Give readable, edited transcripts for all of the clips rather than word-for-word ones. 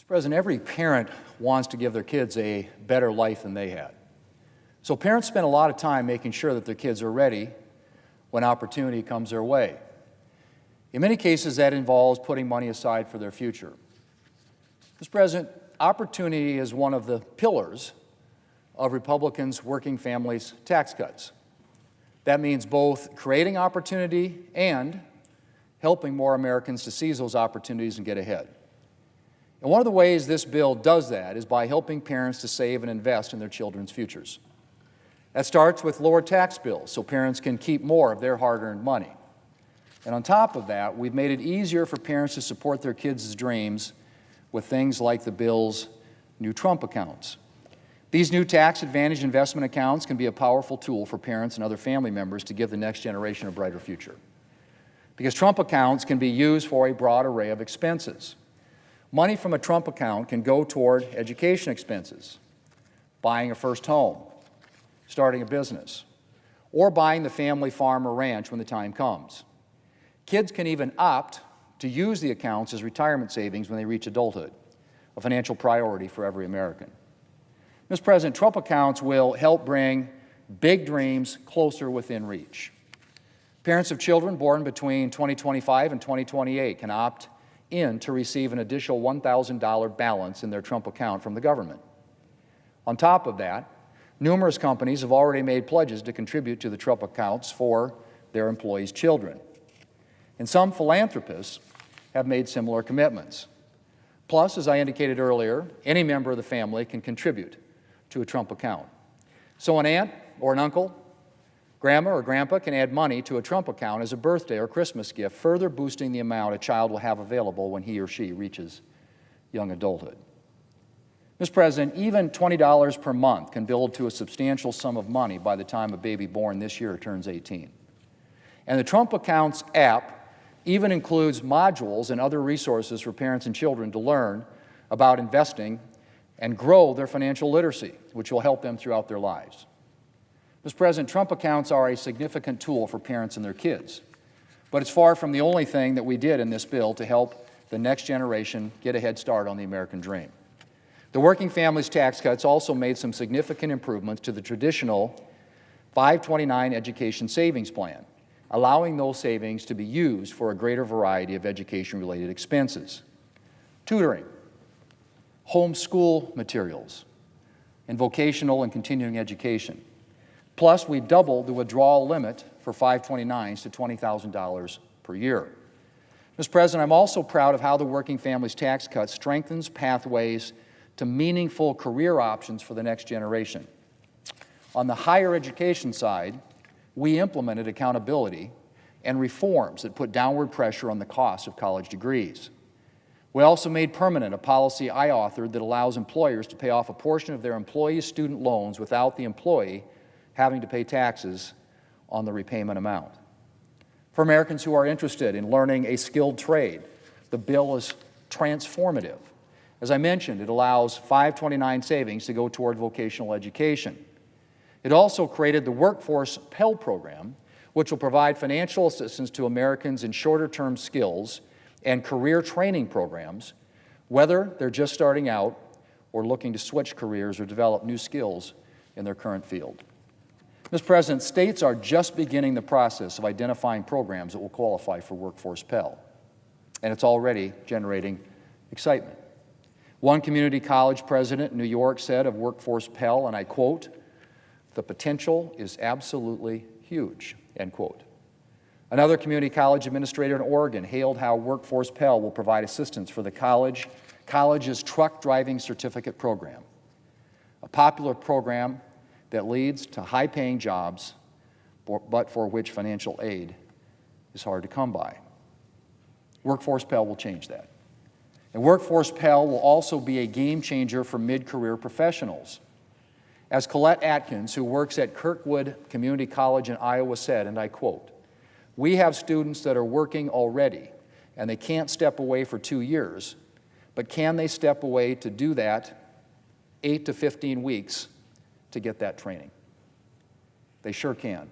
Mr. President, every parent wants to give their kids a better life than they had. So parents spend a lot of time making sure that their kids are ready when opportunity comes their way. In many cases, that involves putting money aside for their future. Mr. President, opportunity is one of the pillars of Republicans' working families tax cuts. That means both creating opportunity and helping more Americans to seize those opportunities and get ahead. And one of the ways this bill does that is by helping parents to save and invest in their children's futures. That starts with lower tax bills so parents can keep more of their hard-earned money. And on top of that, we've made it easier for parents to support their kids' dreams with things like the bill's new Trump accounts. These new tax-advantaged investment accounts can be a powerful tool for parents and other family members to give the next generation a brighter future. Because Trump accounts can be used for a broad array of expenses. Money from a Trump account can go toward education expenses, buying a first home, starting a business, or buying the family farm or ranch when the time comes. Kids can even opt to use the accounts as retirement savings when they reach adulthood, a financial priority for every American. Mr. President, Trump accounts will help bring big dreams closer within reach. Parents of children born between 2025 and 2028 can opt in to receive an additional $1,000 balance in their Trump account from the government. On top of that, numerous companies have already made pledges to contribute to the Trump accounts for their employees' children. And some philanthropists have made similar commitments. Plus, as I indicated earlier, any member of the family can contribute to a Trump account. So an aunt or an uncle, grandma or grandpa can add money to a Trump account as a birthday or Christmas gift, further boosting the amount a child will have available when he or she reaches young adulthood. Mr. President, even $20 per month can build to a substantial sum of money by the time a baby born this year turns 18. And the Trump Accounts app even includes modules and other resources for parents and children to learn about investing and grow their financial literacy, which will help them throughout their lives. Mr. President, Trump accounts are a significant tool for parents and their kids, but it's far from the only thing that we did in this bill to help the next generation get a head start on the American dream. The Working Families Tax Cuts also made some significant improvements to the traditional 529 education savings plan, allowing those savings to be used for a greater variety of education-related expenses. Tutoring, homeschool materials, and vocational and continuing education. Plus, we doubled the withdrawal limit for 529s to $20,000 per year. Mr. President, I'm also proud of how the Working Families Tax Cut strengthens pathways to meaningful career options for the next generation. On the higher education side, we implemented accountability and reforms that put downward pressure on the cost of college degrees. We also made permanent a policy I authored that allows employers to pay off a portion of their employees' student loans without the employee having to pay taxes on the repayment amount. For Americans who are interested in learning a skilled trade, the bill is transformative. As I mentioned, it allows 529 savings to go toward vocational education. It also created the Workforce Pell Program, which will provide financial assistance to Americans in shorter-term skills and career training programs, whether they're just starting out or looking to switch careers or develop new skills in their current field. Mr. President, states are just beginning the process of identifying programs that will qualify for Workforce Pell, and it's already generating excitement. One community college president in New York said of Workforce Pell, and I quote, "The potential is absolutely huge," end quote. Another community college administrator in Oregon hailed how Workforce Pell will provide assistance for the college's truck driving certificate program, a popular program that leads to high-paying jobs, but for which financial aid is hard to come by. Workforce Pell will change that. And Workforce Pell will also be a game changer for mid-career professionals. As Colette Atkins, who works at Kirkwood Community College in Iowa, said, and I quote, "We have students that are working already, and they can't step away for 2 years, but can they step away to do that 8 to 15 weeks to get that training? They sure can.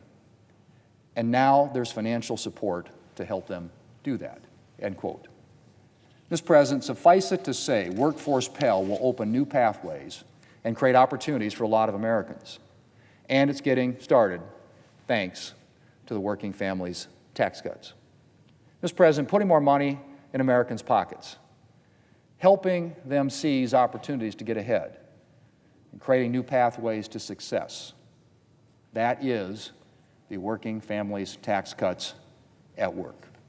And now there's financial support to help them do that," end quote. Mr. President, suffice it to say, Workforce Pell will open new pathways and create opportunities for a lot of Americans. And it's getting started thanks to the working families' tax cuts. Mr. President, putting more money in Americans' pockets, helping them seize opportunities to get ahead, and creating new pathways to success. That is the working families' tax cuts at work.